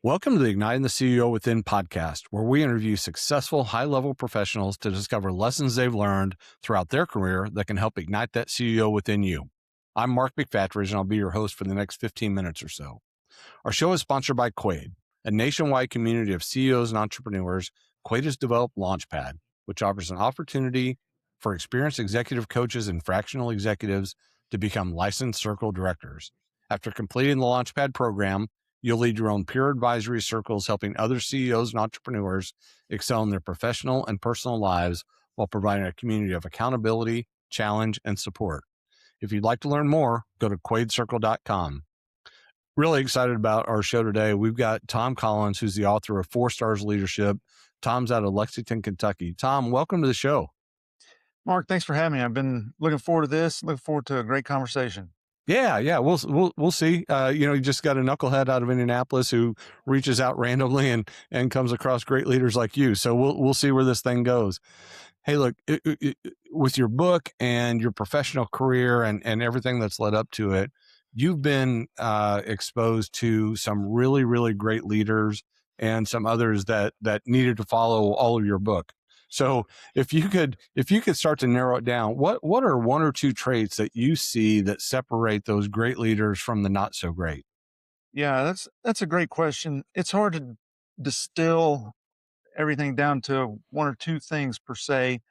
Welcome to the Igniting the CEO Within podcast, where we interview successful high-level professionals to discover lessons they've learned throughout their career that can help ignite that CEO within you. I'm Mark McFatridge, and I'll be your host for the next 15 minutes or so. Our show is sponsored by Quaid, a nationwide community of CEOs and entrepreneurs. Quaid has developed Launchpad, which offers an opportunity for experienced executive coaches and fractional executives to become licensed circle directors. After completing the Launchpad program, you'll lead your own peer advisory circles, helping other CEOs and entrepreneurs excel in their professional and personal lives while providing a community of accountability, challenge, and support. If you'd like to learn more, go to quaidcircle.com. Really excited about our show today. We've got Tom Collins, who's the author of 4 Stars Leadership. Tom's out of Lexington, Kentucky. Tom, welcome to the show. Mark, thanks for having me. I've been looking forward to this. Looking forward to a great conversation. Yeah. We'll see. You just got a knucklehead out of Indianapolis who reaches out randomly and comes across great leaders like you. So we'll see where this thing goes. Hey, look, with your book and your professional career and everything that's led up to it, you've been exposed to some really, really great leaders and some others that needed to follow all of your book. So if you could start to narrow it down, what are 1 or 2 traits that you see that separate those great leaders from the not so great? Yeah, that's a great question. It's hard to distill everything down to 1 or 2 things per se,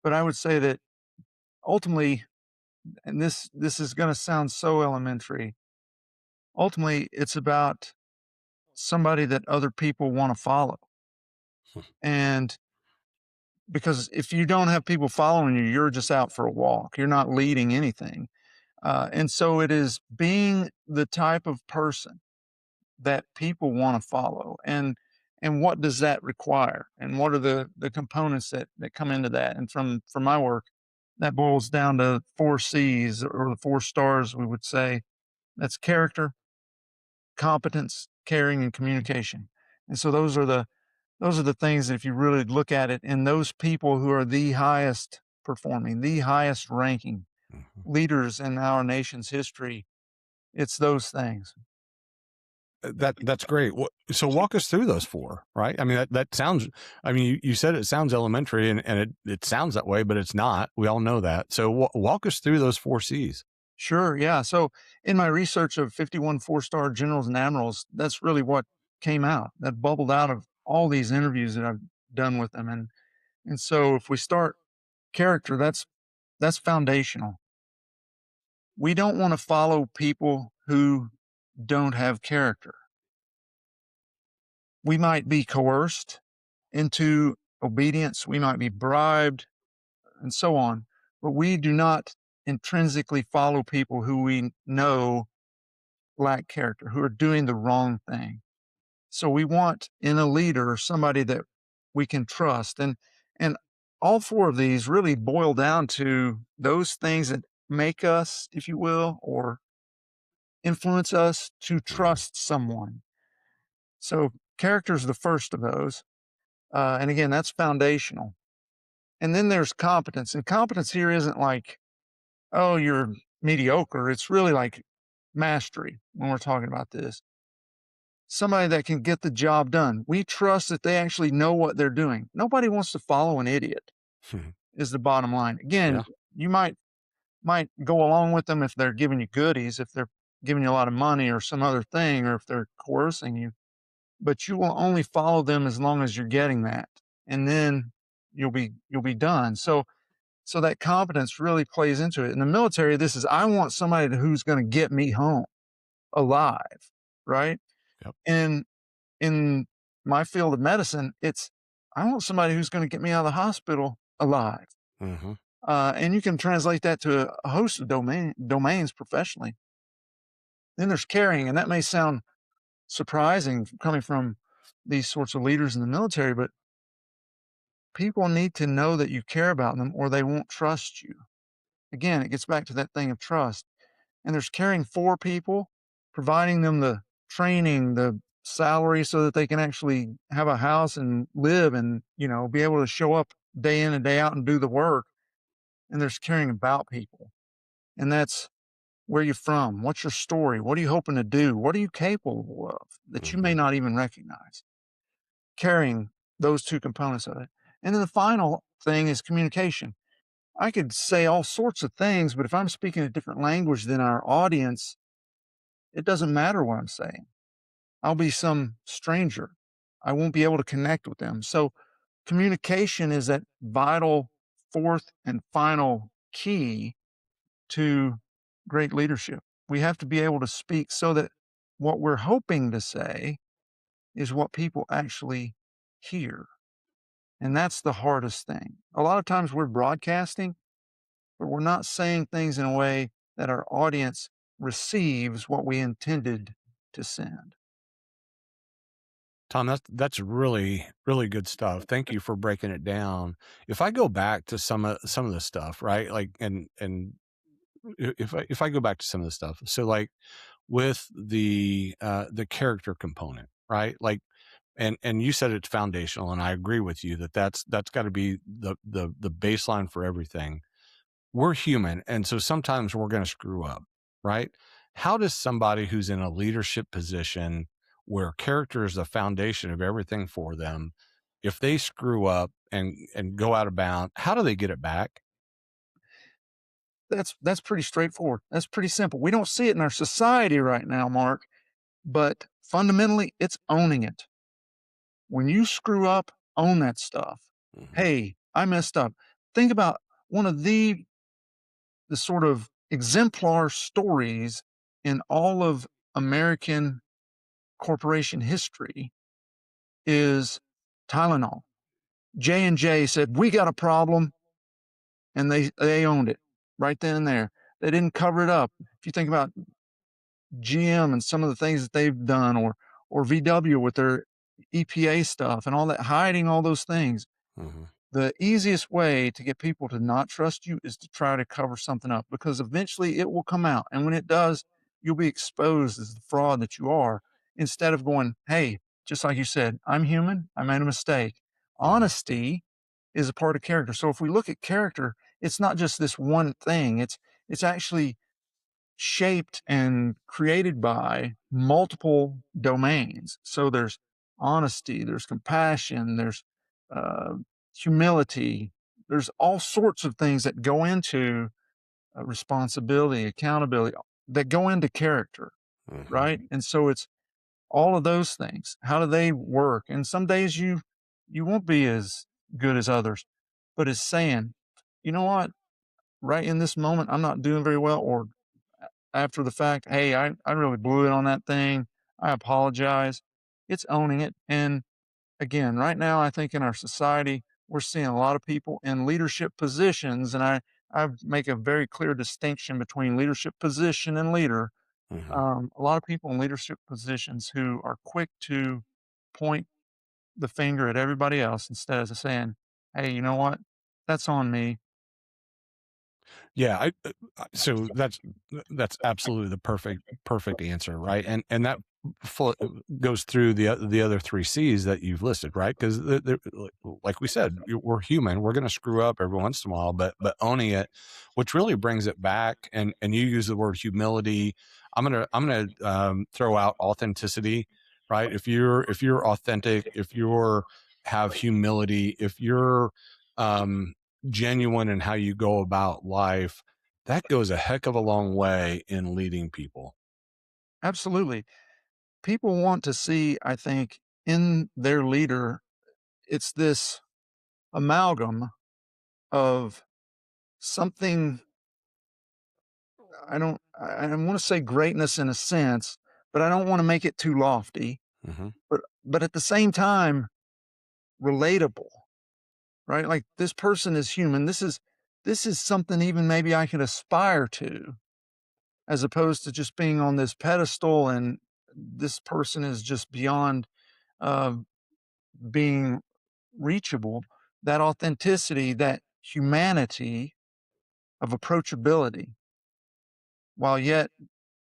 but I would say that ultimately, and this is going to sound so elementary, ultimately it's about somebody that other people want to follow. And because if you don't have people following you, you're just out for a walk. You're not leading anything. And so it is being the type of person that people want to follow, and what does that require, and what are the components that come into that. And from my work, that boils down to 4 C's, or the 4 stars, we would say. That's character, competence, caring, and communication. And so those are the things that, if you really look at it, and those people who are the highest performing, the highest ranking leaders in our nation's history, it's those things. That's great. So walk us through those 4, right? I mean, that sounds, you said it sounds elementary and it sounds that way, but it's not. We all know that. So walk us through those 4 C's. Sure. Yeah. So in my research of 51 4-star generals and admirals, that's really what came out, that bubbled out of all these interviews that I've done with them. And so if we start character, that's foundational. We don't want to follow people who don't have character. We might be coerced into obedience. We might be bribed and so on, but we do not intrinsically follow people who we know lack character, who are doing the wrong thing. So we want in a leader somebody that we can trust. And all 4 of these really boil down to those things that make us, if you will, or influence us to trust someone. So character is the first of those. And again, that's foundational. And then there's competence. And competence here isn't like, oh, you're mediocre. It's really like mastery when we're talking about this. Somebody that can get the job done. We trust that they actually know what they're doing. Nobody wants to follow an idiot, is the bottom line. Again, Yeah. you might go along with them if they're giving you goodies, if they're giving you a lot of money or some other thing, or if they're coercing you, but you will only follow them as long as you're getting that. And then you'll be done. So that competence really plays into it. In the military, this is, I want somebody who's going to get me home alive, right? Yep. And in my field of medicine, it's, I want somebody who's going to get me out of the hospital alive. Mm-hmm. And you can translate that to a host of domains professionally. Then there's caring, and that may sound surprising coming from these sorts of leaders in the military, but people need to know that you care about them or they won't trust you. Again, it gets back to that thing of trust. And there's caring for people, providing them the training, the salary, so that they can actually have a house and live and, be able to show up day in and day out and do the work. And there's caring about people. And that's Where you from? What's your story? What are you hoping to do? What are you capable of that you may Mhm. not even recognize? Carrying those two components of it. And then the final thing is communication. I could say all sorts of things, but if I'm speaking a different language than our audience, it doesn't matter what I'm saying. I'll be some stranger. I won't be able to connect with them. So communication is that vital fourth and final key to great leadership. We have to be able to speak so that what we're hoping to say is what people actually hear. And that's the hardest thing. A lot of times we're broadcasting, but we're not saying things in a way that our audience receives what we intended to send. Tom, that's really really good stuff. Thank you for breaking it down. If I go back to some of the stuff, right? Like, and if I go back to some of the stuff, so like with the character component, right? Like, and you said it's foundational, and I agree with you that that's got to be the baseline for everything. We're human, and so sometimes we're going to screw up, right? How does somebody who's in a leadership position where character is the foundation of everything for them, if they screw up and go out of bounds, how do they get it back? That's pretty straightforward. That's pretty simple. We don't see it in our society right now, Mark, but fundamentally it's owning it. When you screw up, own that stuff. Mhm, Hey, I messed up. Think about one of the sort of exemplar stories in all of American corporation history is Tylenol. J&J said, "We got a problem," and they owned it right then and there. They didn't cover it up. If you think about GM and some of the things that they've done, or VW with their EPA stuff and all that, hiding all those things, mhm, the easiest way to get people to not trust you is to try to cover something up, because eventually it will come out. And when it does, you'll be exposed as the fraud that you are, instead of going, hey, just like you said, I'm human. I made a mistake. mhm, Honesty is a part of character. So if we look at character, it's not just this one thing. It's actually shaped and created by multiple domains. So there's honesty, there's compassion, there's uh, humility, there's all sorts of things that go into responsibility, accountability, that go into character, mhm. right? And so it's all of those things. How do they work? And some days you won't be as good as others, but it's saying, you know what, right in this moment, I'm not doing very well, or after the fact, "Hey, I really blew it on that thing. I apologize." It's owning it. And again, right now, I think in our society, we're seeing a lot of people in leadership positions, and I make a very clear distinction between leadership position and leader. Mhm. A lot of people in leadership positions who are quick to point the finger at everybody else instead of saying, "Hey, you know what? That's on me." Yeah, so that's absolutely the perfect answer, right? And that full, goes through the other 3 C's that you've listed, right? 'Cause like we said, we're human, we're gonna screw up every once in a while, but owning it, which really brings it back, and you use the word humility. I'm gonna throw out authenticity, right? If you're authentic, if you're have humility, if you're, um genuine in how you go about life, that goes a heck of a long way in leading people. Absolutely. People want to see, I think, in their leader, it's this amalgam of something. I don't want to say greatness in a sense, but I don't want to make it too lofty. Mhm, But at the same time, relatable, right? Like, this person is human. This is something even maybe I can aspire to, as opposed to just being on this pedestal and this person is just beyond uh, being reachable. That authenticity, that humanity of approachability, while yet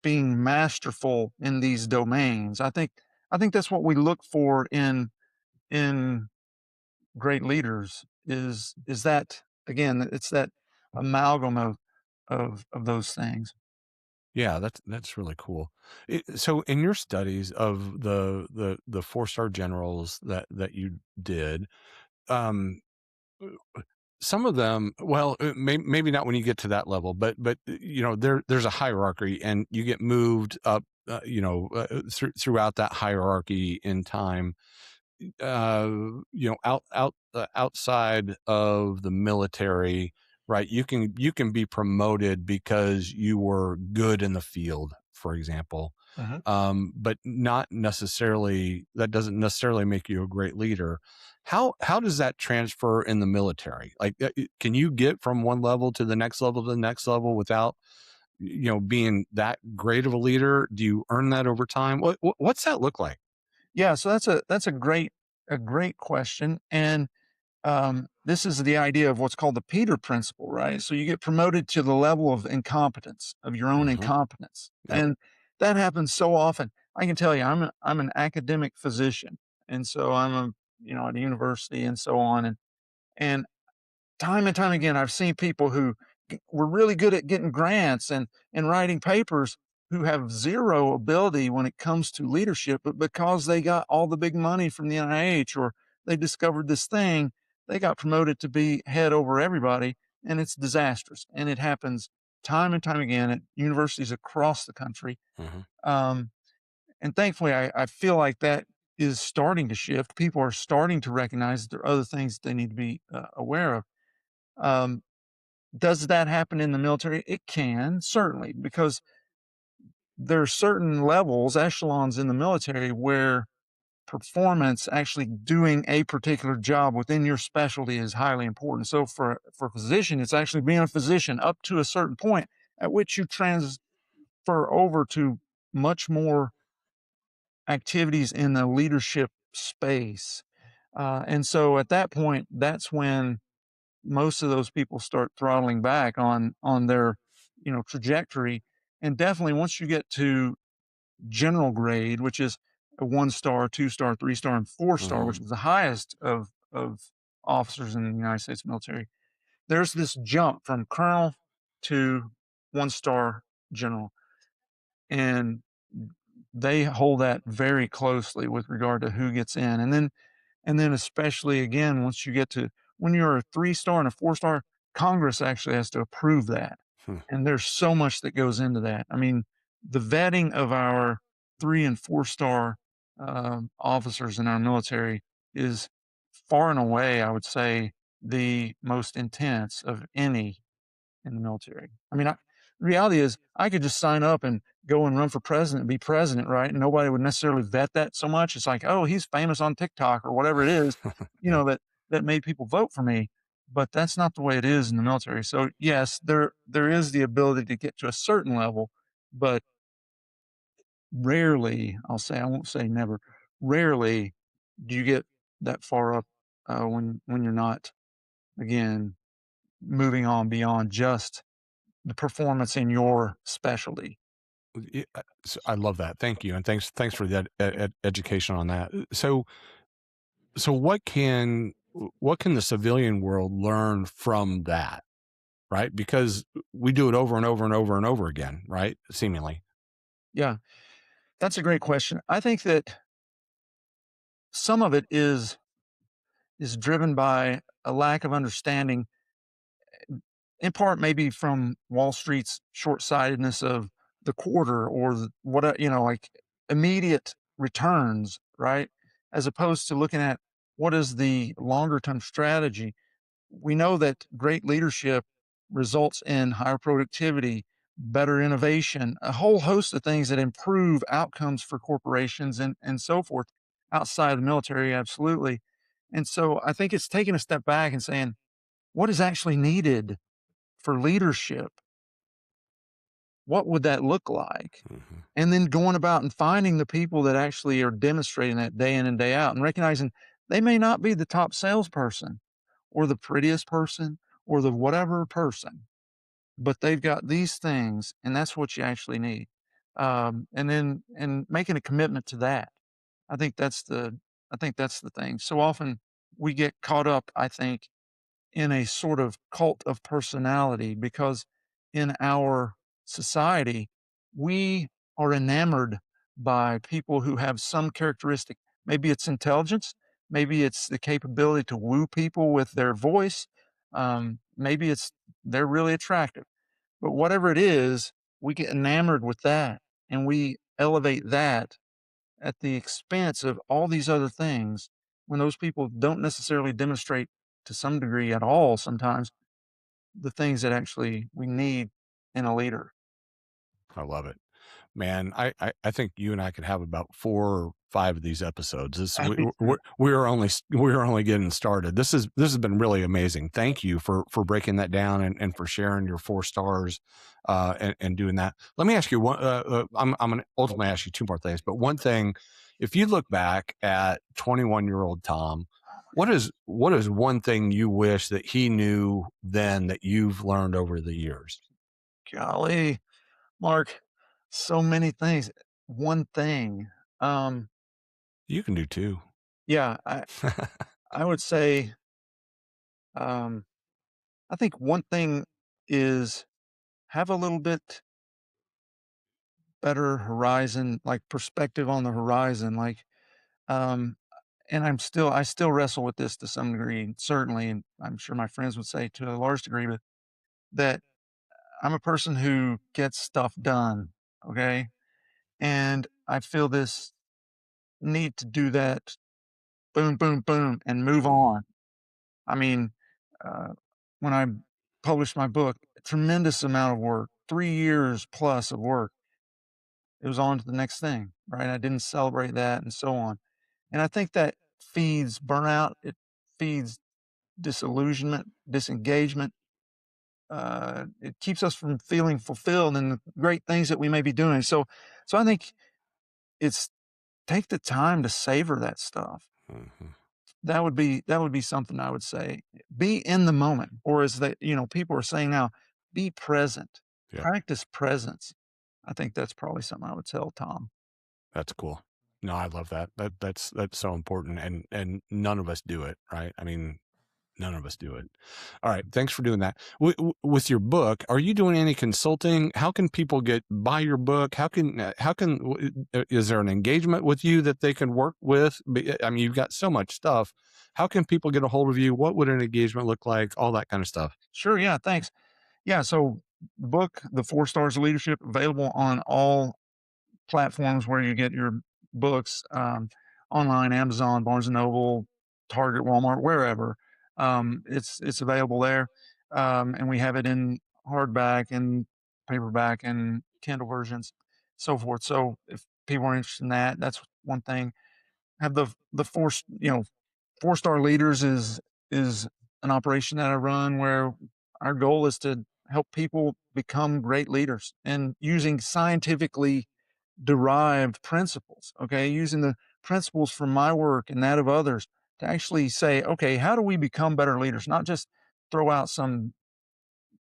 being masterful in these domains. I think that's what we look for in great leaders, is that, again, it's that amalgam of those things. Yeah, that's really cool. So in your studies of the 4-star generals that you did, um, some of them, well, maybe not when you get to that level, but you know, there's a hierarchy, and you get moved up, throughout that hierarchy in time. uh, outside of the military, right? You can be promoted because you were good in the field, for example. Mhm. But not necessarily, that doesn't necessarily make you a great leader. How does that transfer in the military? Like, can you get from one level to the next level to the next level without, being that great of a leader? Do you earn that over time? What's that look like? Yeah, so that's a great question, and this is the idea of what's called the Peter principle, right? So you get promoted to the level of incompetence, of your own Hmm. incompetence, Yep. and that happens so often. I can tell you, I'm an academic physician, and so I'm a at a university and so on, and time and time again, I've seen people who were really good at getting grants and writing papers who have zero ability when it comes to leadership, but because they got all the big money from the NIH or they discovered this thing, they got promoted to be head over everybody, and it's disastrous. And it happens time and time again at universities across the country. Hmm. Um, and thankfully, I feel like that is starting to shift. People are starting to recognize that there are other things that they need to be aware of. Um, does that happen in the military? It can, certainly, because there are certain levels, echelons in the military where performance, actually doing a particular job within your specialty, is highly important. So for a physician, it's actually being a physician up to a certain point at which you transfer over to much more activities in the leadership space. And so at that point, that's when most of those people start throttling back on their trajectory. And definitely once you get to general grade, which is a 1 star, 2 star, 3 star, and 4 star, Hmm. which is the highest of officers in the United States military, there's this jump from colonel to 1 star general, and they hold that very closely with regard to who gets in. And then especially again, once you get to when you're a 3 star and a 4 star, Congress actually has to approve that. Hmm. And there's so much that goes into that. I mean, the vetting of our 3 and 4 star officers in our military is far and away, I would say, the most intense of any in the military. I mean, reality is I could just sign up and go and run for president and be president, right? And nobody would necessarily vet that so much. It's like, oh, he's famous on TikTok or whatever it is, Yeah. that made people vote for me. But that's not the way it is in the military. So yes, there is the ability to get to a certain level, but rarely, I won't say never, rarely do you get that far up when you're not again moving on beyond just the performance in your specialty. I love that. Thank you, and thanks for that education on that. So what can the civilian world learn from that? Right, because we do it over and over and over and over again, right? Seemingly. Yeah, that's a great question. I think that some of it is driven by a lack of understanding, in part maybe from Wall Street's short-sightedness of the quarter or like immediate returns, right? As opposed to looking at what is the longer term strategy. We know that great leadership results in higher productivity, better innovation, a whole host of things that improve outcomes for corporations and so forth outside of the military, absolutely. And so I think it's taking a step back and saying, what is actually needed for leadership? What would that look like? Mhm. And then going about and finding the people that actually are demonstrating that day in and day out and recognizing they may not be the top salesperson or the prettiest person or the whatever person, but they've got these things, and that's what you actually need. And making a commitment to that. I think that's the I think that's the thing. So often we get caught up, I think, in a sort of cult of personality because in our society we are enamored by people who have some characteristic. Maybe it's intelligence, maybe it's the capability to woo people with their voice, maybe it's they're really attractive. But whatever it is, we get enamored with that and we elevate that at the expense of all these other things when those people don't necessarily demonstrate to some degree at all sometimes the things that actually we need in a leader. I love it. Man, I think you and I could have about 4 or 5 of these episodes. This I mean, we are only getting started. This has been really amazing. Thank you for breaking that down and for sharing your 4 stars, and doing that. Let me ask you one, I'm gonna ultimately ask you 2 more things, but one thing, if you look back at 21-year-old Tom, what is one thing you wish that he knew then that you've learned over the years? golly, Mark, so many things. One thing, um, You can do 2. yeah, I would say, um, I think one thing is have a little bit better horizon, like perspective on the horizon, like, um, and I still wrestle with this to some degree, certainly, and I'm sure my friends would say to a large degree, but that I'm a person who gets stuff done, okay? And I feel this need to do that boom, boom, boom, and move Mhm. on. I mean, uh, when I published my book, a tremendous amount of work, 3 years plus of work. It was on to the next thing, right? I didn't celebrate that and so on. And I think that feeds burnout. It feeds disillusionment, disengagement. It keeps us from feeling fulfilled in the great things that we may be doing. So I think it's take the time to savor that stuff. Mhm. That would be something I would say. Be in the moment, or as people are saying now, be present. Yep. Practice presence. I think that's probably something I would tell Tom. That's cool. No, I love that. That's so important, and none of us do it, right? I mean, none of us do it. All right, thanks for doing that. With your book, are you doing any consulting? How can people get buy your book? Is there an engagement with you that they can work with? I mean, you've got so much stuff. How can people get a hold of you? What would an engagement look like? All that kind of stuff. Sure, yeah, thanks. Yeah, so the book, The 4 Stars of Leadership, available on all platforms where you get your books, online, Amazon, Barnes& and Noble, Target, Walmart, wherever. It's available there, and we have it in hardback and paperback and Kindle versions, so forth. So if people are interested in that, that's one thing. Have the 4 4-star leaders is an operation that I run where our goal is to help people become great leaders and using scientifically derived principles, okay? Using the principles from my work and that of others to actually say, okay, how do we become better leaders? Not just throw out some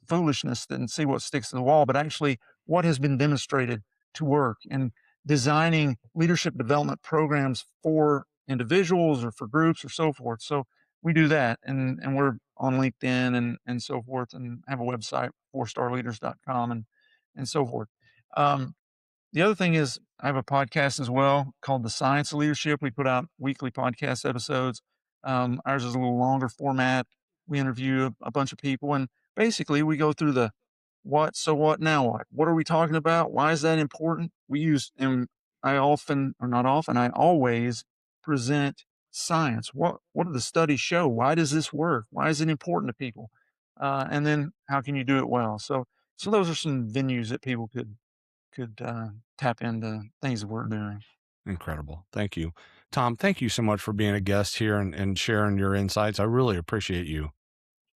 foolishness and see what sticks to the wall, but actually what has been demonstrated to work and designing leadership development programs for individuals or for groups or so forth. So we do that and we're on LinkedIn and so forth and have a website, fourstarleaders.com and so forth. The other thing is I have a podcast as well called The Science of Leadership. We put out weekly podcast episodes. Ours is a little longer format. We interview a bunch of people, and basically we go through the what, so what, now what? What are we talking about? Why is that important? We use, and I often, or not often, I always present science. What do the studies show? Why does this work? Why is it important to people? And then how can you do it well? So those are some venues that people could tap into things that we're doing. Incredible. Thank you, Tom. Thank you so much for being a guest here and sharing your insights. I really appreciate you.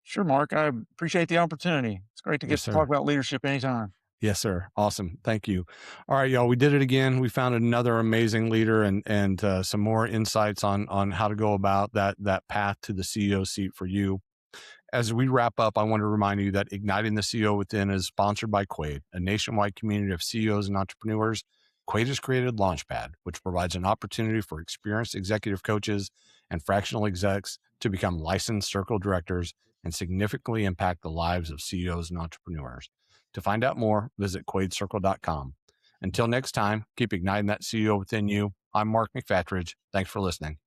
Sure, Mark. I appreciate the opportunity. It's great to Yes, get to talk sir. about leadership anytime. Yes, sir. Awesome. Thank you. All right, y'all. We did it again. We found another amazing leader and some more insights on how to go about that path to the CEO seat for you. As we wrap up, I want to remind you that Igniting the CEO Within is sponsored by Quade, a nationwide community of CEOs and entrepreneurs. Quade has created Launchpad, which provides an opportunity for experienced executive coaches and fractional execs to become licensed circle directors and significantly impact the lives of CEOs and entrepreneurs. To find out more, visit quadecircle.com. Until next time, keep igniting that CEO within you. I'm Mark McFatridge. Thanks for listening.